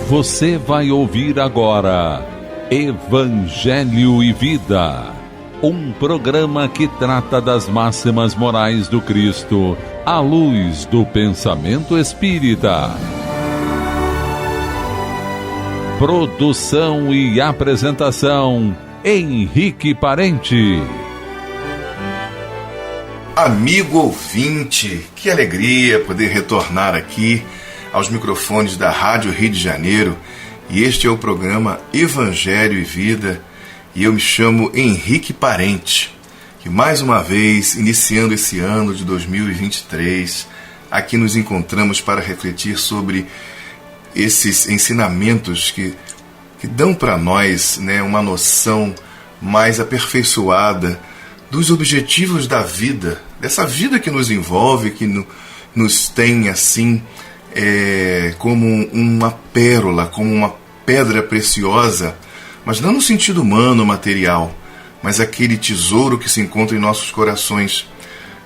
Você vai ouvir agora Evangelho e Vida, um programa que trata das máximas morais do Cristo à luz do pensamento espírita. Produção e apresentação, Henrique Parente. Amigo ouvinte, que alegria poder retornar aqui aos microfones da Rádio Rio de Janeiro, e este é o programa Evangelho e Vida, e eu me chamo Henrique Parente, que mais uma vez, iniciando esse ano de 2023, aqui nos encontramos para refletir sobre esses ensinamentos que dão para nós, né, uma noção mais aperfeiçoada dos objetivos da vida, dessa vida que nos envolve, que nos tem assim como uma pérola, como uma pedra preciosa, mas não no sentido humano, material, mas aquele tesouro que se encontra em nossos corações.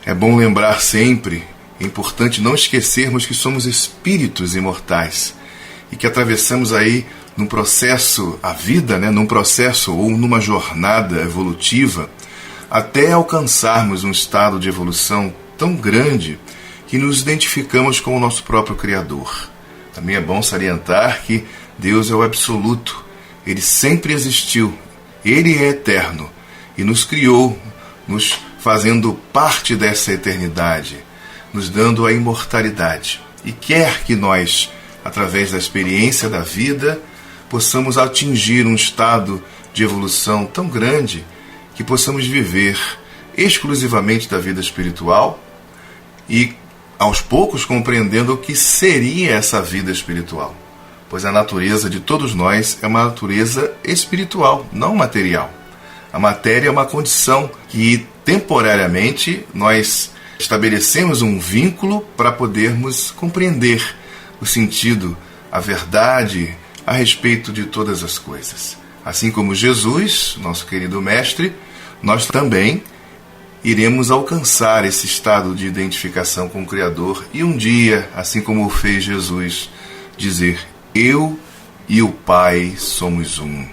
É bom lembrar sempre, é importante não esquecermos que somos espíritos imortais e que atravessamos aí num processo, a vida, né, num processo ou numa jornada evolutiva, até alcançarmos um estado de evolução tão grande que nos identificamos com o nosso próprio Criador. Também é bom salientar que Deus é o absoluto, Ele sempre existiu, Ele é eterno e nos criou, nos fazendo parte dessa eternidade, nos dando a imortalidade. E quer que nós, através da experiência da vida, possamos atingir um estado de evolução tão grande que possamos viver exclusivamente da vida espiritual e, aos poucos, compreendendo o que seria essa vida espiritual. Pois a natureza de todos nós é uma natureza espiritual, não material. A matéria é uma condição que, temporariamente, nós estabelecemos um vínculo para podermos compreender o sentido, a verdade a respeito de todas as coisas. Assim como Jesus, nosso querido mestre, nós também iremos alcançar esse estado de identificação com o Criador e um dia, assim como fez Jesus, dizer: eu e o Pai somos um.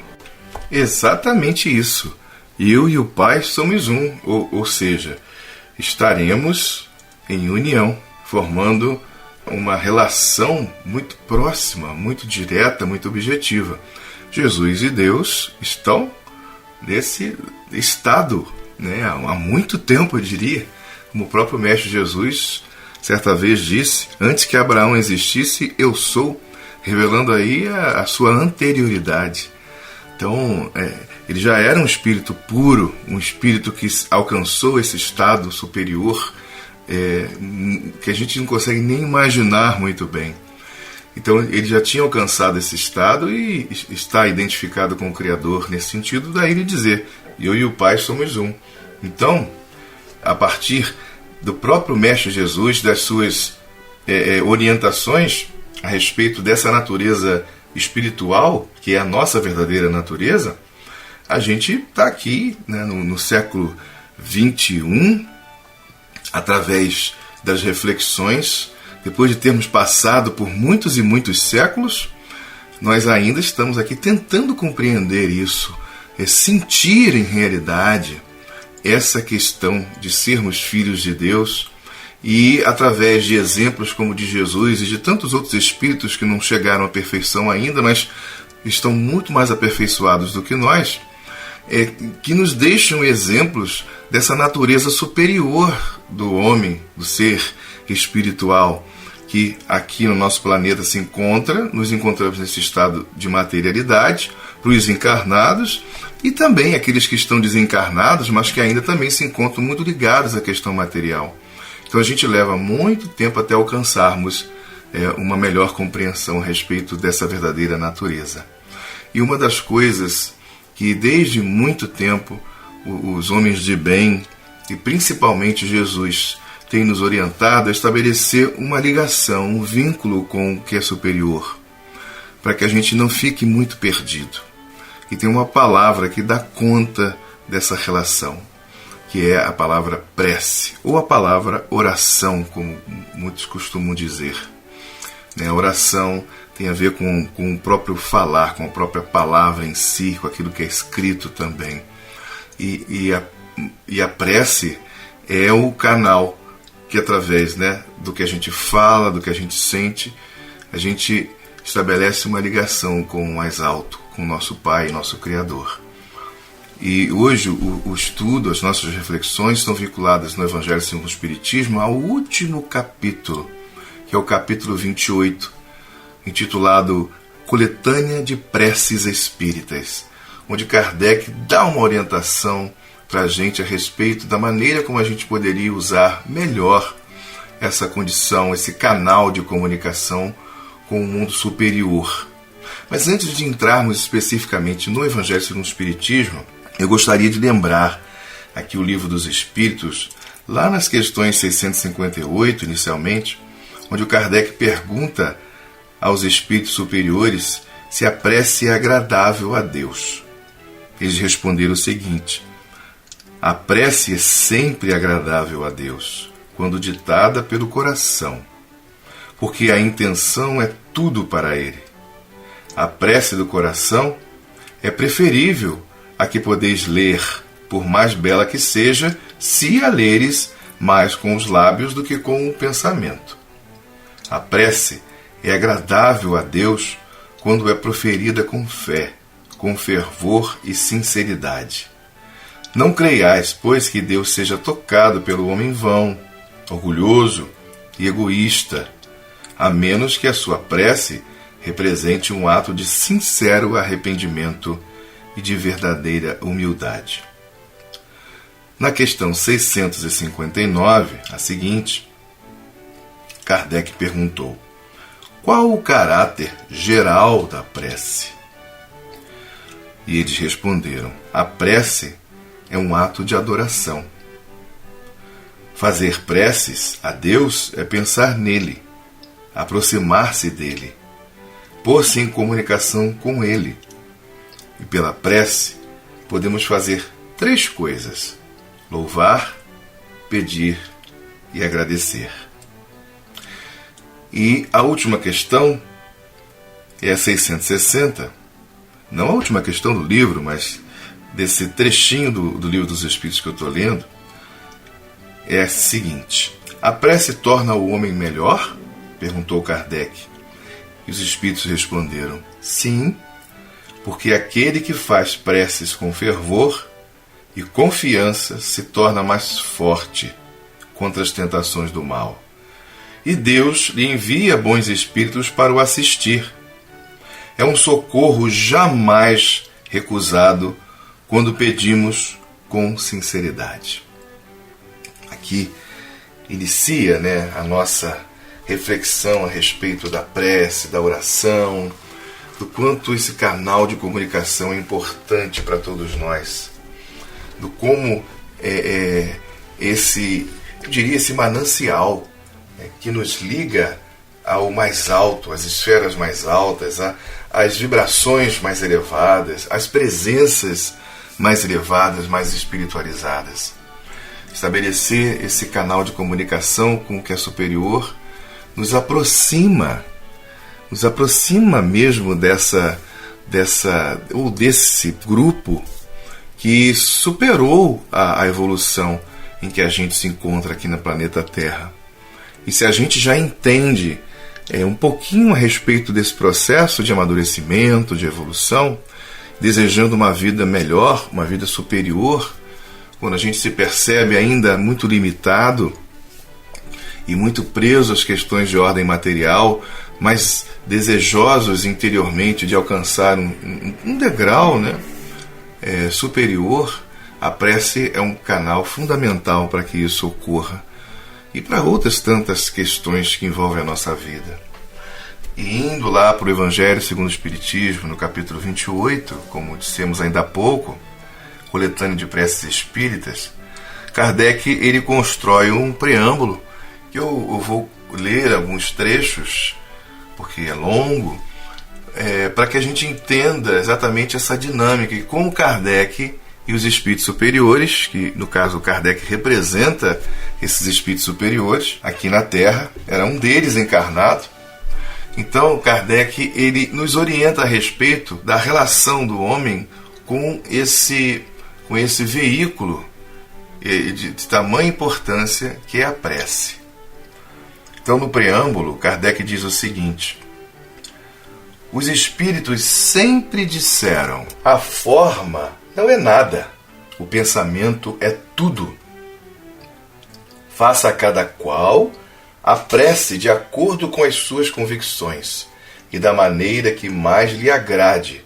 Exatamente isso. Eu e o Pai somos um, ou seja, estaremos em união, formando uma relação muito próxima, muito direta, muito objetiva. Jesus e Deus estão nesse estado, né, há muito tempo, eu diria, como o próprio Mestre Jesus certa vez disse: antes que Abraão existisse, eu sou, revelando aí a sua anterioridade. Então, ele já era um espírito puro, um espírito que alcançou esse estado superior, que a gente não consegue nem imaginar muito bem. Então, ele já tinha alcançado esse estado e está identificado com o Criador nesse sentido, daí ele dizer: eu e o Pai somos um. Então, a partir do próprio Mestre Jesus, das suas orientações a respeito dessa natureza espiritual, que é a nossa verdadeira natureza, a gente está aqui, né, no século XXI, através das reflexões, depois de termos passado por muitos e muitos séculos, nós ainda estamos aqui tentando compreender isso, sentir em realidade essa questão de sermos filhos de Deus, e através de exemplos como o de Jesus e de tantos outros espíritos que não chegaram à perfeição ainda, mas estão muito mais aperfeiçoados do que nós, que nos deixam exemplos dessa natureza superior do homem, do ser espiritual, que aqui no nosso planeta se encontra. Nos encontramos nesse estado de materialidade para os encarnados e também aqueles que estão desencarnados, mas que ainda também se encontram muito ligados à questão material. Então a gente leva muito tempo até alcançarmos uma melhor compreensão a respeito dessa verdadeira natureza. E uma das coisas que desde muito tempo os homens de bem, e principalmente Jesus, têm nos orientado a estabelecer uma ligação, um vínculo com o que é superior, para que a gente não fique muito perdido. E tem uma palavra que dá conta dessa relação, que é a palavra prece, ou a palavra oração, como muitos costumam dizer. A oração tem a ver com o próprio falar, com a própria palavra em si, com aquilo que é escrito também. E a prece é o canal que, através, né, do que a gente fala, do que a gente sente, a gente estabelece uma ligação com o mais alto, com o nosso Pai, nosso Criador. E hoje o estudo, as nossas reflexões estão vinculadas no Evangelho segundo o Espiritismo ao último capítulo, que é o capítulo 28, intitulado Coletânea de Preces Espíritas, onde Kardec dá uma orientação para a gente a respeito da maneira como a gente poderia usar melhor essa condição, esse canal de comunicação com o mundo superior. Mas antes de entrarmos especificamente no Evangelho segundo o Espiritismo, eu gostaria de lembrar aqui o Livro dos Espíritos, lá nas questões 658, inicialmente, onde o Kardec pergunta aos espíritos superiores se a prece é agradável a Deus. Eles responderam o seguinte: a prece é sempre agradável a Deus, quando ditada pelo coração, porque a intenção é tudo para Ele. A prece do coração é preferível a que podeis ler, por mais bela que seja, se a leres mais com os lábios do que com o pensamento. A prece é agradável a Deus quando é proferida com fé, com fervor e sinceridade. Não creiais, pois, que Deus seja tocado pelo homem vão, orgulhoso e egoísta, a menos que a sua prece represente um ato de sincero arrependimento e de verdadeira humildade. Na questão 659, a seguinte, Kardec perguntou: qual o caráter geral da prece? E eles responderam: a prece é um ato de adoração. Fazer preces a Deus é pensar nele, aproximar-se dele, pôr-se em comunicação com ele. E pela prece podemos fazer 3 coisas: louvar, pedir e agradecer. E a última questão é a 660, não a última questão do livro, mas desse trechinho do Livro dos Espíritos que eu estou lendo, é a seguinte: a prece torna o homem melhor? Perguntou Kardec. E os Espíritos responderam: sim, porque aquele que faz preces com fervor e confiança se torna mais forte contra as tentações do mal. E Deus lhe envia bons espíritos para o assistir. É um socorro jamais recusado quando pedimos com sinceridade. Aqui inicia, a nossa reflexão a respeito da prece, da oração, do quanto esse canal de comunicação é importante para todos nós, do como esse manancial que nos liga ao mais alto, às esferas mais altas, às vibrações mais elevadas, às presenças mais elevadas, mais espiritualizadas. Estabelecer esse canal de comunicação com o que é superior nos aproxima mesmo desse grupo que superou a evolução em que a gente se encontra aqui no planeta Terra. E se a gente já entende um pouquinho a respeito desse processo de amadurecimento, de evolução, desejando uma vida melhor, uma vida superior, quando a gente se percebe ainda muito limitado e muito preso às questões de ordem material, mas desejosos interiormente de alcançar um degrau superior, a prece é um canal fundamental para que isso ocorra e para outras tantas questões que envolvem a nossa vida. E indo lá para o Evangelho segundo o Espiritismo, no capítulo 28, como dissemos ainda há pouco, Coletânea de Preces Espíritas, Kardec ele constrói um preâmbulo que eu vou ler alguns trechos, porque é longo, para que a gente entenda exatamente essa dinâmica e como Kardec e os espíritos superiores, que no caso Kardec representa esses espíritos superiores aqui na Terra, era um deles encarnado, Então, Kardec ele nos orienta a respeito da relação do homem com esse veículo de tamanha importância que é a prece. Então, no preâmbulo, Kardec diz o seguinte: os espíritos sempre disseram: a forma não é nada, o pensamento é tudo. Faça a cada qual a prece de acordo com as suas convicções e da maneira que mais lhe agrade,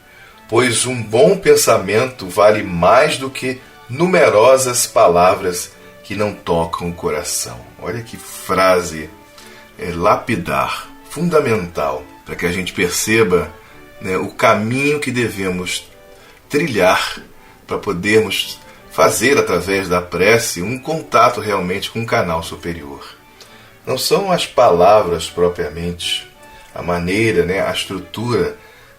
pois um bom pensamento vale mais do que numerosas palavras que não tocam o coração. Olha que frase lapidar, fundamental, para que a gente perceba, né, o caminho que devemos trilhar para podermos fazer, através da prece, um contato realmente com o canal superior. Não são as palavras propriamente, a maneira, né, a estrutura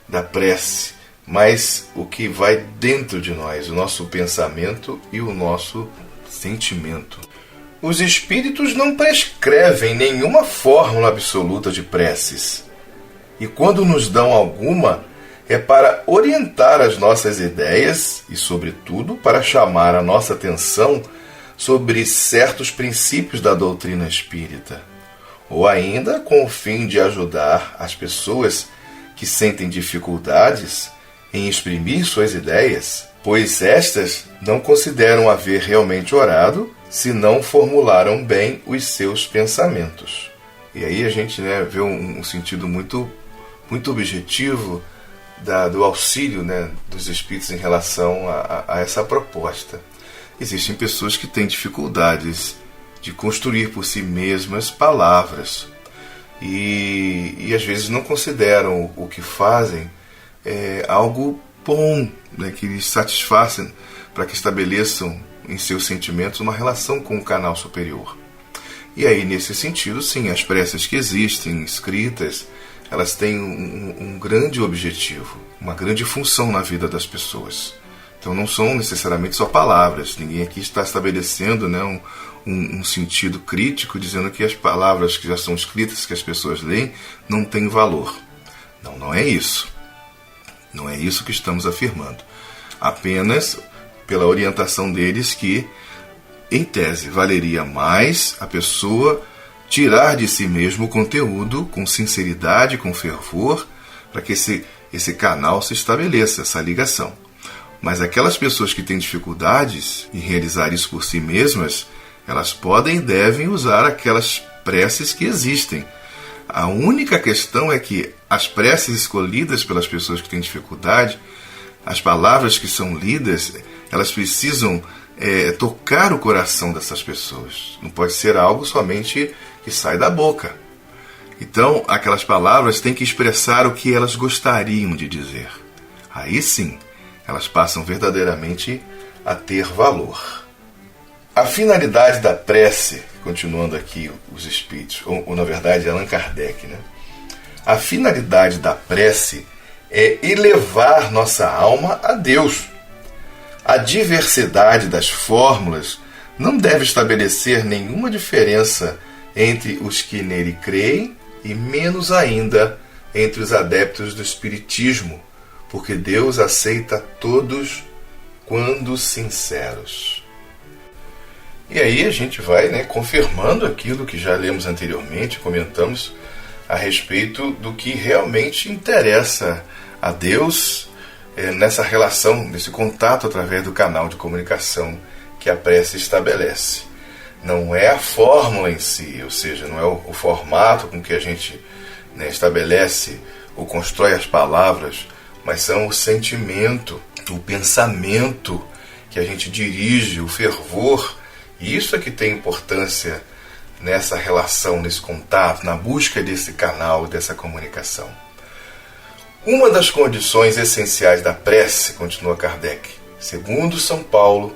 da prece, mas o que vai dentro de nós, o nosso pensamento e o nosso sentimento. Os espíritos não prescrevem nenhuma fórmula absoluta de preces, e quando nos dão alguma, é para orientar as nossas ideias e, sobretudo, para chamar a nossa atenção sobre certos princípios da doutrina espírita, ou ainda com o fim de ajudar as pessoas que sentem dificuldades em exprimir suas ideias, pois estas não consideram haver realmente orado se não formularam bem os seus pensamentos. E aí a gente, né, vê um sentido muito objetivo do auxílio, né, dos espíritos em relação a essa proposta. Existem pessoas que têm dificuldades de construir por si mesmas palavras e às vezes não consideram o que fazem algo bom, né, que lhes satisfaça, para que estabeleçam em seus sentimentos uma relação com o canal superior. E aí, nesse sentido, sim, as preces que existem, escritas, elas têm um grande objetivo, uma grande função na vida das pessoas. Então não são necessariamente só palavras. Ninguém aqui está estabelecendo, né, um sentido crítico, dizendo que as palavras que já são escritas, que as pessoas leem, não têm valor. Não é isso. Não é isso que estamos afirmando. Apenas pela orientação deles que, em tese, valeria mais a pessoa tirar de si mesmo o conteúdo com sinceridade, com fervor, para que esse canal se estabeleça, essa ligação. Mas aquelas pessoas que têm dificuldades em realizar isso por si mesmas, elas podem e devem usar aquelas preces que existem. A única questão é que as preces escolhidas pelas pessoas que têm dificuldade, as palavras que são lidas, elas precisam tocar o coração dessas pessoas. Não pode ser algo somente que sai da boca. Então, aquelas palavras têm que expressar o que elas gostariam de dizer. Aí sim, elas passam verdadeiramente a ter valor. A finalidade da prece, continuando aqui os espíritos, ou na verdade Allan Kardec, né? A finalidade da prece é elevar nossa alma a Deus. A diversidade das fórmulas não deve estabelecer nenhuma diferença entre os que nele creem e menos ainda entre os adeptos do espiritismo, porque Deus aceita todos quando sinceros. E aí a gente vai, né, confirmando aquilo que já lemos anteriormente, comentamos a respeito do que realmente interessa a Deus nessa relação, nesse contato através do canal de comunicação que a prece estabelece. Não é a fórmula em si, ou seja, não é o formato com que a gente, né, estabelece ou constrói as palavras, mas são o sentimento, o pensamento que a gente dirige, o fervor. E isso é que tem importância nessa relação, nesse contato, na busca desse canal, dessa comunicação. Uma das condições essenciais da prece, continua Kardec, segundo São Paulo,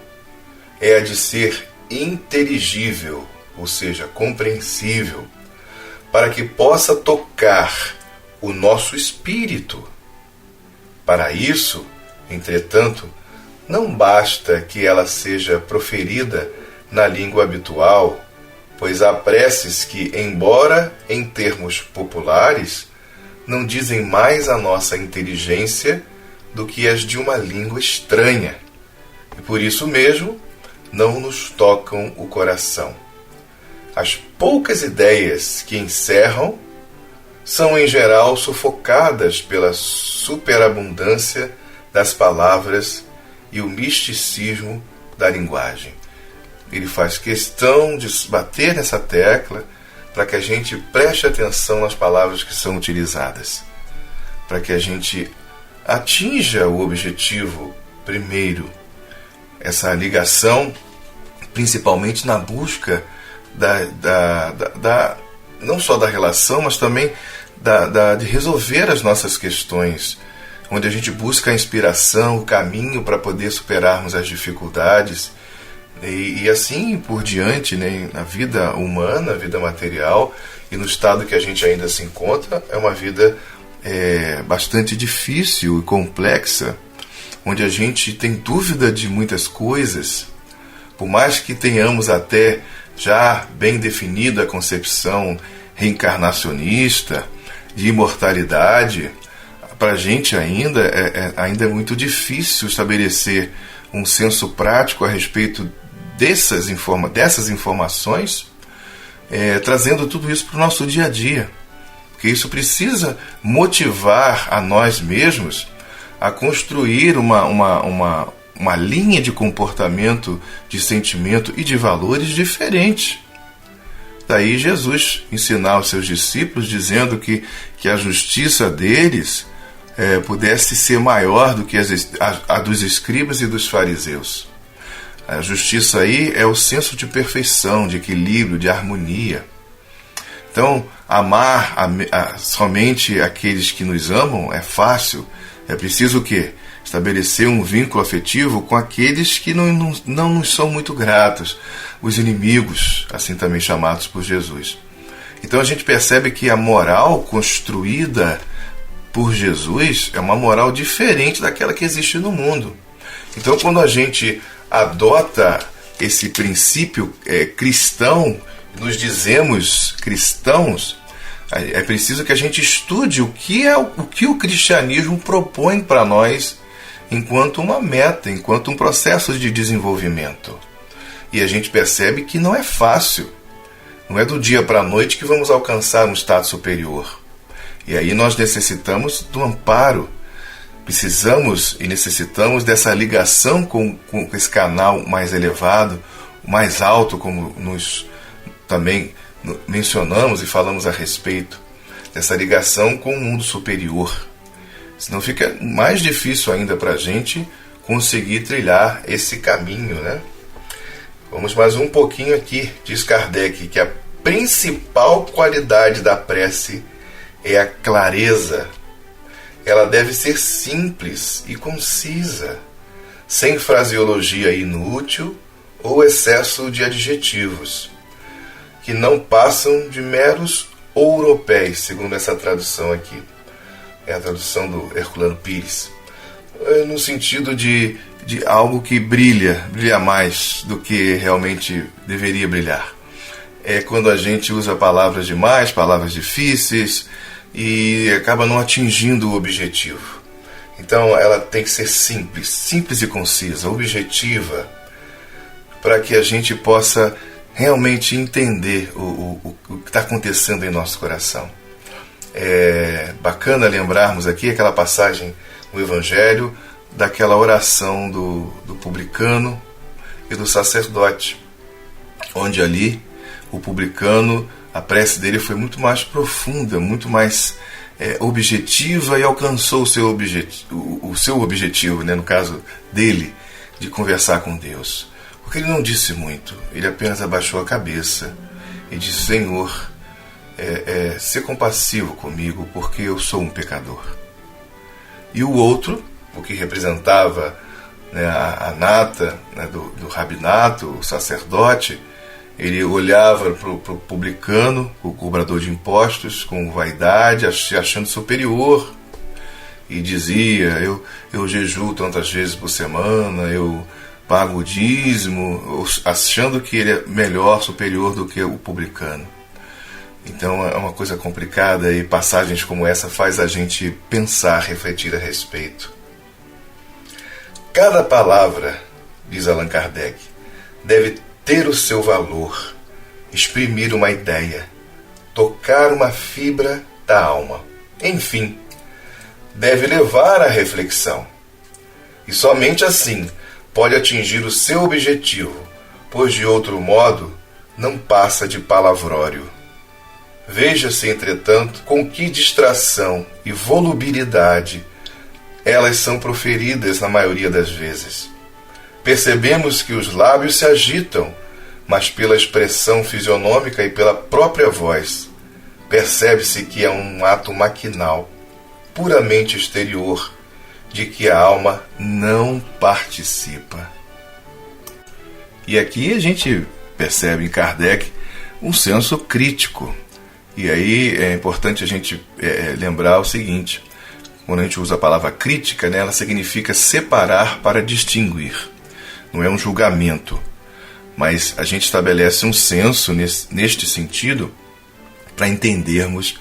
é a de ser inteligível, ou seja, compreensível, para que possa tocar o nosso espírito. Para isso, entretanto, não basta que ela seja proferida na língua habitual, pois há preces que, embora em termos populares, não dizem mais a nossa inteligência do que as de uma língua estranha, e por isso mesmo não nos tocam o coração. As poucas ideias que encerram são em geral sufocadas pela superabundância das palavras e o misticismo da linguagem. Ele faz questão de bater nessa tecla para que a gente preste atenção nas palavras que são utilizadas, para que a gente atinja o objetivo primeiro, essa ligação, principalmente na busca não só da relação, mas também de resolver as nossas questões, onde a gente busca a inspiração, o caminho para poder superarmos as dificuldades e assim por diante, né? Na vida humana, a vida material e no estado que a gente ainda se encontra, é uma vida bastante difícil e complexa, onde a gente tem dúvida de muitas coisas, por mais que tenhamos até já bem definida a concepção reencarnacionista, de imortalidade, para a gente ainda é muito difícil estabelecer um senso prático a respeito dessas informações, trazendo tudo isso para o nosso dia a dia. Porque isso precisa motivar a nós mesmos a construir uma linha de comportamento, de sentimento e de valores diferentes. Daí Jesus ensinar aos seus discípulos, dizendo que a justiça deles pudesse ser maior do que a dos escribas e dos fariseus. A justiça aí é o senso de perfeição, de equilíbrio, de harmonia. Então, amar somente aqueles que nos amam é fácil. É preciso o quê? Estabelecer um vínculo afetivo com aqueles que não nos são muito gratos, os inimigos, assim também chamados por Jesus. Então a gente percebe que a moral construída por Jesus é uma moral diferente daquela que existe no mundo. Então quando a gente adota esse princípio cristão, nos dizemos cristãos, é preciso que a gente estude o que o cristianismo propõe para nós enquanto uma meta, enquanto um processo de desenvolvimento. E a gente percebe que não é fácil. Não é do dia para a noite que vamos alcançar um estado superior. E aí nós necessitamos do amparo. Precisamos e necessitamos dessa ligação com esse canal mais elevado, mais alto, como nós também mencionamos e falamos a respeito, dessa ligação com o mundo superior. Senão fica mais difícil ainda para a gente conseguir trilhar esse caminho, né? Vamos mais um pouquinho aqui. Diz Kardec que a principal qualidade da prece é a clareza. Ela deve ser simples e concisa, sem fraseologia inútil ou excesso de adjetivos, que não passam de meros ouropéis, segundo essa tradução aqui. É a tradução do Herculano Pires, no sentido de algo que brilha mais do que realmente deveria brilhar. É quando a gente usa palavras demais, palavras difíceis, e acaba não atingindo o objetivo. Então ela tem que ser simples e concisa, objetiva, para que a gente possa realmente entender o que está acontecendo em nosso coração. É bacana lembrarmos aqui aquela passagem no Evangelho daquela oração do publicano e do sacerdote, onde ali o publicano, a prece dele foi muito mais profunda, muito mais objetiva, e alcançou o seu objetivo, né, no caso dele, de conversar com Deus. Porque ele não disse muito, ele apenas abaixou a cabeça e disse: Senhor, ser compassivo comigo, porque eu sou um pecador. E o outro, o que representava, né, a nata, né, do rabinato, o sacerdote, ele olhava para o publicano, o cobrador de impostos, com vaidade, achando superior, e dizia: eu jejuo tantas vezes por semana, eu pago o dízimo, achando que ele é melhor, superior do que o publicano. Então é uma coisa complicada e passagens como essa faz a gente pensar, refletir a respeito. Cada palavra, diz Allan Kardec, deve ter o seu valor, exprimir uma ideia, tocar uma fibra da alma. Enfim, deve levar à reflexão. E somente assim pode atingir o seu objetivo, pois de outro modo não passa de palavrório. Veja-se, entretanto, com que distração e volubilidade elas são proferidas na maioria das vezes. Percebemos que os lábios se agitam, mas pela expressão fisionômica e pela própria voz, percebe-se que é um ato maquinal, puramente exterior, de que a alma não participa. E aqui a gente percebe em Kardec um senso crítico. E aí é importante a gente lembrar o seguinte: quando a gente usa a palavra crítica, né, ela significa separar para distinguir. Não é um julgamento, mas a gente estabelece um senso neste sentido para entendermos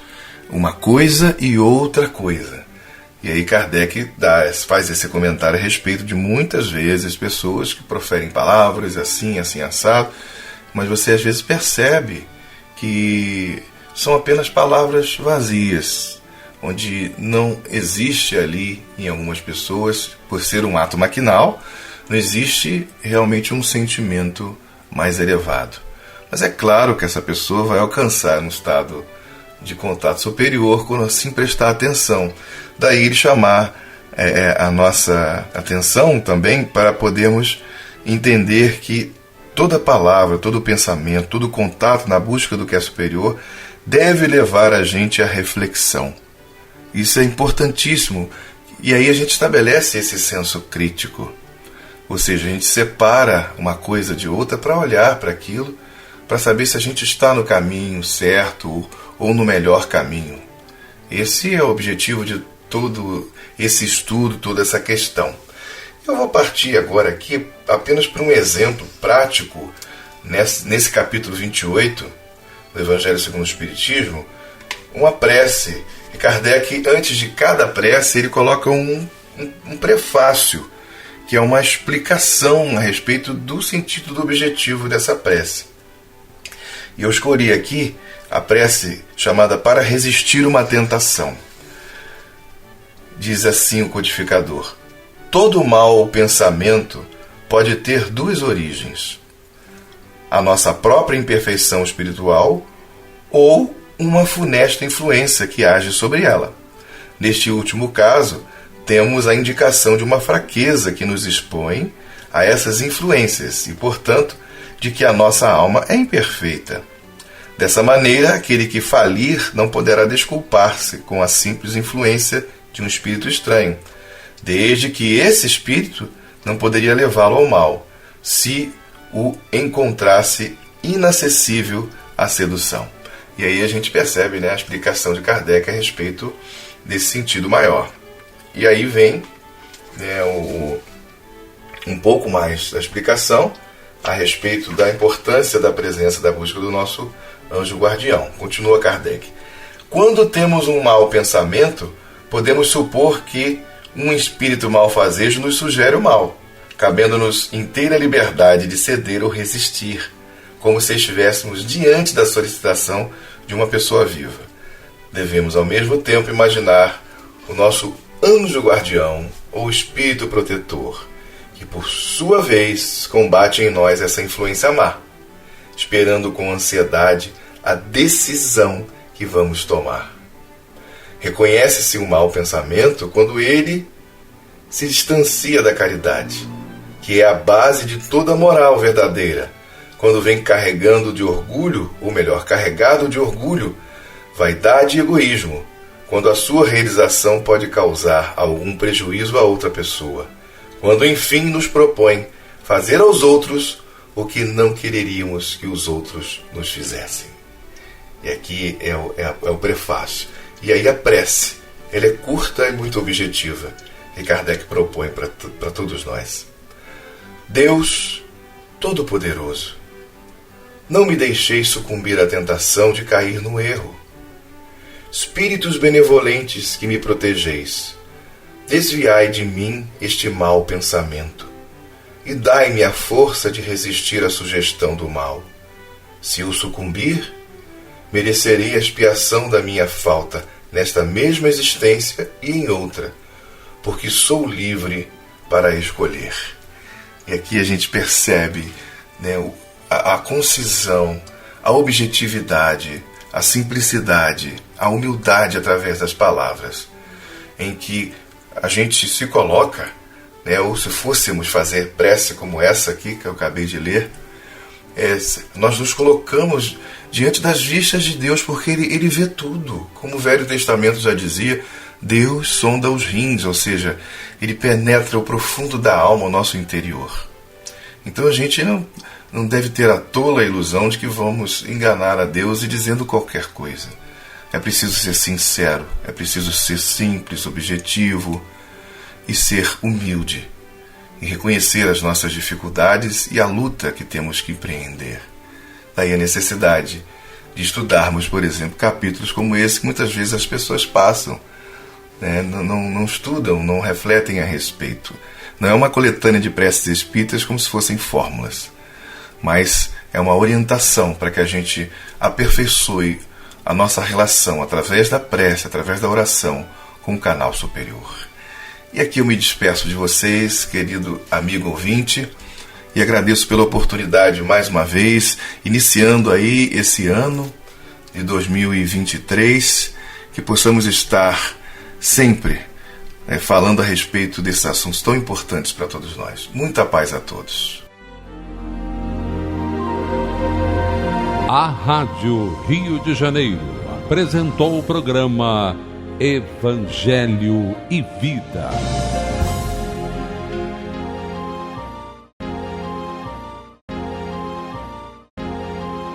uma coisa e outra coisa. E aí Kardec faz esse comentário a respeito de muitas vezes pessoas que proferem palavras assim, assim, assado, mas você às vezes percebe que são apenas palavras vazias, onde não existe ali, em algumas pessoas, por ser um ato maquinal, não existe realmente um sentimento mais elevado. Mas é claro que essa pessoa vai alcançar um estado de contato superior quando assim prestar atenção. Daí ele chamar a nossa atenção também para podermos entender que toda palavra, todo pensamento, todo contato na busca do que é superior deve levar a gente à reflexão. Isso é importantíssimo. E aí a gente estabelece esse senso crítico. Ou seja, a gente separa uma coisa de outra para olhar para aquilo, para saber se a gente está no caminho certo ou no melhor caminho. Esse é o objetivo de todo esse estudo, toda essa questão. Eu vou partir agora aqui apenas para um exemplo prático, nesse capítulo 28 do Evangelho segundo o Espiritismo, uma prece. E Kardec, antes de cada prece, ele coloca um prefácio, que é uma explicação a respeito do sentido, do objetivo dessa prece. E eu escolhi aqui a prece chamada Para Resistir uma Tentação. Diz assim o codificador: todo mau pensamento pode ter duas origens: a nossa própria imperfeição espiritual ou uma funesta influência que age sobre ela. Neste último caso, temos a indicação de uma fraqueza que nos expõe a essas influências e, portanto, de que a nossa alma é imperfeita. Dessa maneira, aquele que falir não poderá desculpar-se com a simples influência de um espírito estranho, desde que esse espírito não poderia levá-lo ao mal, se o encontrasse inacessível à sedução. E aí a gente percebe, né, a explicação de Kardec a respeito desse sentido maior. E aí vem, né, um pouco mais da explicação a respeito da importância da presença da busca do nosso anjo guardião. Continua Kardec: quando temos um mau pensamento, podemos supor que um espírito malfazejo nos sugere o mal, cabendo-nos inteira liberdade de ceder ou resistir, como se estivéssemos diante da solicitação de uma pessoa viva. Devemos ao mesmo tempo imaginar o nosso anjo guardião ou espírito protetor, que por sua vez combate em nós essa influência má, esperando com ansiedade a decisão que vamos tomar. Reconhece-se um mau pensamento quando ele se distancia da caridade, que é a base de toda a moral verdadeira, quando vem carregando de orgulho, ou melhor, carregado de orgulho, vaidade e egoísmo, quando a sua realização pode causar algum prejuízo a outra pessoa, quando enfim nos propõe fazer aos outros o que não quereríamos que os outros nos fizessem. E aqui é o prefácio. E aí a prece, ela é curta e muito objetiva, que Kardec propõe para todos nós. Deus Todo-Poderoso, Não me deixeis sucumbir à tentação de cair no erro. Espíritos benevolentes que me protegeis, desviai de mim este mau pensamento e dai-me a força de resistir à sugestão do mal. Se eu sucumbir, merecerei a expiação da minha falta nesta mesma existência e em outra, porque sou livre para escolher. E aqui a gente percebe, né, a concisão, a objetividade, a simplicidade, a humildade através das palavras, em que a gente se coloca, né, ou se fôssemos fazer prece como essa aqui que eu acabei de ler, nós nos colocamos diante das vistas de Deus, porque Ele vê tudo. Como o Velho Testamento já dizia, Deus sonda os rins, ou seja, Ele penetra o profundo da alma, o nosso interior. Então a gente não deve ter a tola ilusão de que vamos enganar a Deus e dizendo qualquer coisa. É preciso ser sincero, é preciso ser simples, objetivo e ser humilde, e reconhecer as nossas dificuldades e a luta que temos que empreender. Daí a necessidade de estudarmos, por exemplo, capítulos como esse que muitas vezes as pessoas passam, né? Não estudam, não refletem a respeito. Não é uma coletânea de preces espíritas como se fossem fórmulas, mas é uma orientação para que a gente aperfeiçoe a nossa relação através da prece, através da oração com o canal superior. E aqui eu me despeço de vocês, querido amigo ouvinte, e agradeço pela oportunidade mais uma vez, iniciando aí esse ano de 2023, que possamos estar sempre falando a respeito desses assuntos tão importantes para todos nós. Muita paz a todos. A Rádio Rio de Janeiro apresentou o programa Evangelho e Vida.